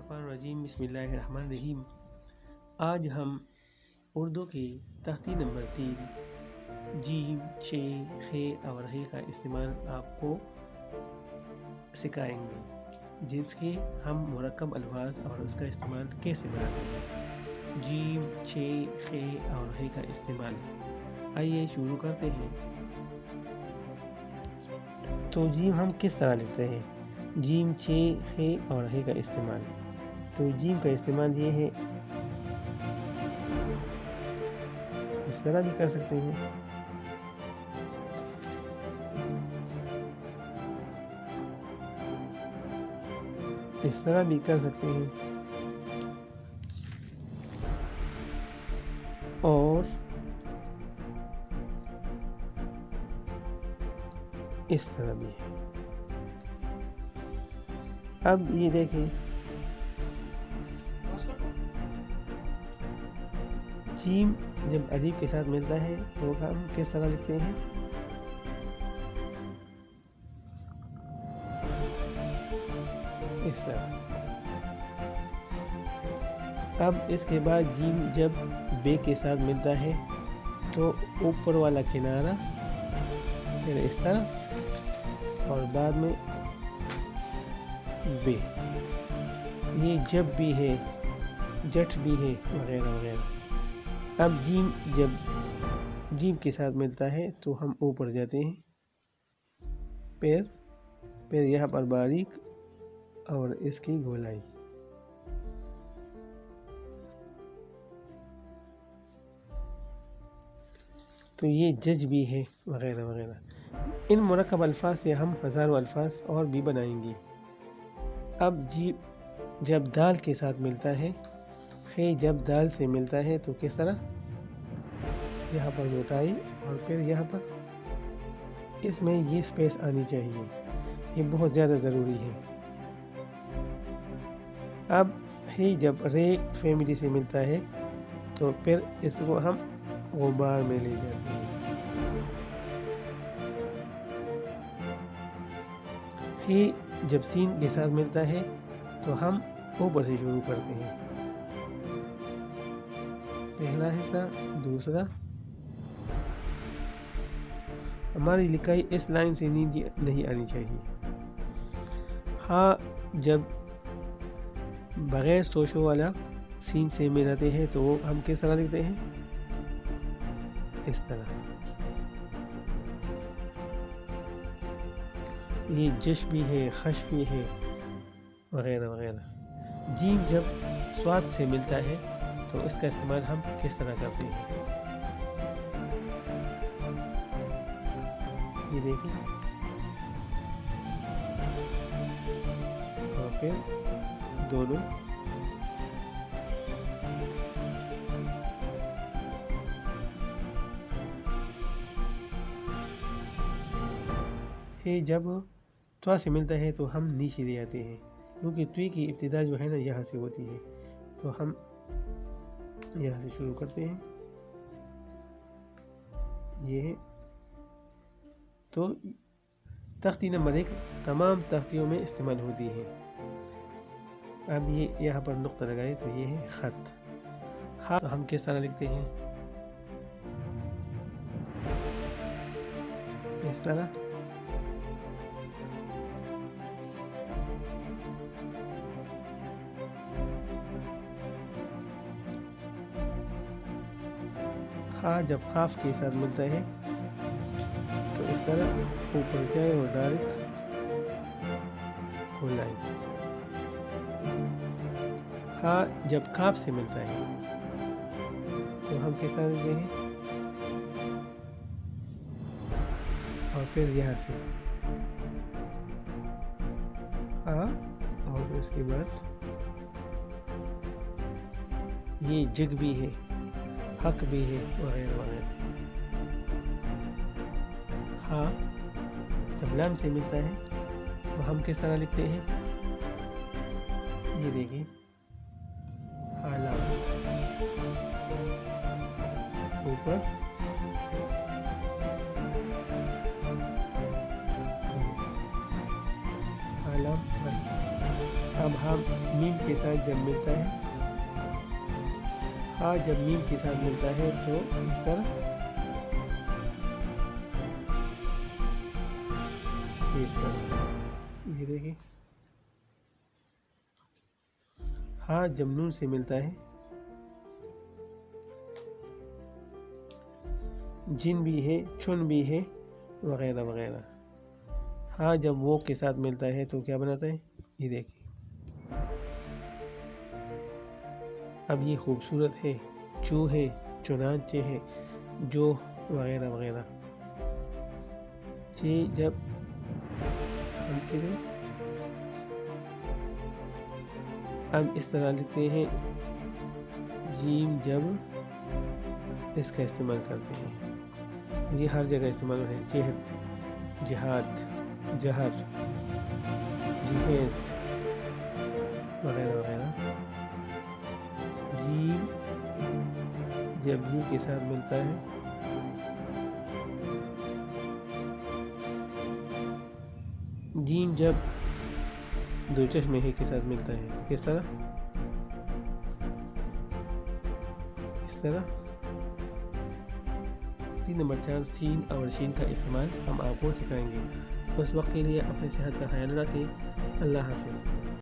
الشیطان الرجیم بسم اللہ الرحمن الرحیم۔ آج ہم اردو کی تختی نمبر 3 جیم، چ، خ اور ح کا استعمال آپ کو سکھائیں گے، جس کے ہم مرکب الفاظ اور اس کا استعمال کیسے بناتے ہیں۔ جیم، چ، خ اور ح کا استعمال، آئیے شروع کرتے ہیں۔ تو جیم ہم کس طرح لکھتے ہیں؟ جیم، چ، خ اور ح کا استعمال۔ تو جیم کا استعمال یہ ہے، اس طرح بھی کر سکتے ہیں، اس طرح بھی کر سکتے ہیں، اور اس طرح بھی ہے۔ اب یہ دیکھیں، جیم جب الف کے ساتھ ملتا ہے تو ہم کس طرح لکھتے ہیں؟ اس طرح۔ اب اس کے بعد جیم جب بے کے ساتھ ملتا ہے تو اوپر والا کنارہ پھر اس طرح اور بعد میں بے، یہ جب بھی ہے، جٹ بھی ہے، وغیرہ وغیرہ۔ اب جیم جب جیم کے ساتھ ملتا ہے تو ہم اوپر جاتے ہیں، پھر یہاں پر باریک اور اس کی گولائی۔ تو یہ جج بھی ہے، وغیرہ وغیرہ۔ ان مرکب الفاظ سے ہم ہزاروں الفاظ اور بھی بنائیں گے۔ اب جیم جب دال کے ساتھ ملتا ہے، خ جب دال سے ملتا ہے تو کس طرح؟ یہاں پر موٹائی اور پھر یہاں پر اس میں یہ سپیس آنی چاہیے، یہ بہت زیادہ ضروری ہے۔ اب ح جب رے فیملی سے ملتا ہے تو پھر اس کو ہم غبار میں لے جاتے ہیں۔ ح جب سین کے ساتھ ملتا ہے تو ہم اوپر سے شروع کرتے ہیں، پہلا حصہ، دوسرا۔ ہماری لکھائی اس لائن سے نہیں آنی چاہیے۔ ہاں جب بغیر سوشو والا سین سے ملاتے ہیں تو ہم کس طرح لکھتے ہیں؟ اس طرح۔ یہ جش بھی ہے، خش بھی ہے، وغیرہ وغیرہ۔ جیم جب سواد سے ملتا ہے تو اس کا استعمال ہم کس طرح کرتے ہیں؟ یہ دیکھیں، اور پھر دونوں جب توا سے ملتا ہے تو ہم نیچے لے آتے ہیں، کیونکہ توی کی ابتدا جو ہے نا یہاں سے ہوتی ہے، تو ہم یہاں سے شروع کرتے ہیں۔ یہ ہے تو تختی نمبر 1 تمام تختیوں میں استعمال ہوتی ہے۔ اب یہ یہاں پر نقطہ لگائے تو یہ ہے خط۔ ہاں ہم کس طرح لکھتے ہیں؟ اس طرح۔ ہاں جب خاف کے ساتھ ملتا ہے تو اس طرح اوپر جائے اور ڈائریکٹ کھولائے۔ ہاں جب کاف سے ملتا ہے تو ہم کس طرح لکھتے ہیں؟ اور پھر یہاں سے ہاں، اور پھر اس کے بعد یہ جگ بھی ہے، حق بھی ہے، وغیرہ وغیرہ۔ ہاں جب لام سے ملتا ہے تو ہم کس طرح لکھتے ہیں؟ یہ دیکھیں، ہاں لام اوپر، ہاں لام۔ اب ہاں میم کے ساتھ جب ملتا ہے، ہاں جب میم کے ساتھ ملتا ہے تو اس طرح یہ دیکھیں، ہاں جب نون سے ملتا ہے، جن بھی ہے، چن بھی ہے، وغیرہ وغیرہ۔ ہاں جب وہ کے ساتھ ملتا ہے تو کیا بناتا ہے، یہ دیکھیں۔ اب یہ خوبصورت ہے، چو ہے، چنانچہ ہے، جو وغیرہ وغیرہ۔ چے جب ہم کریں، اب اس طرح لکھتے ہیں، جیم جب اس کا استعمال کرتے ہیں، یہ ہر جگہ استعمال ہے، جہت، جہاد، جہر، جہیز وغیرہ وغیرہ۔ جیم جب ہی کے ساتھ ملتا ہے، جیم جب دو چشم ہے کے ساتھ ملتا ہے تو کس طرح، اس طرح۔ 3 نمبر 4 سین اور شین کا استعمال ہم آپ کو سکھائیں گے۔ اس وقت کے لیے اپنی صحت کا خیال رکھیں۔ اللہ حافظ۔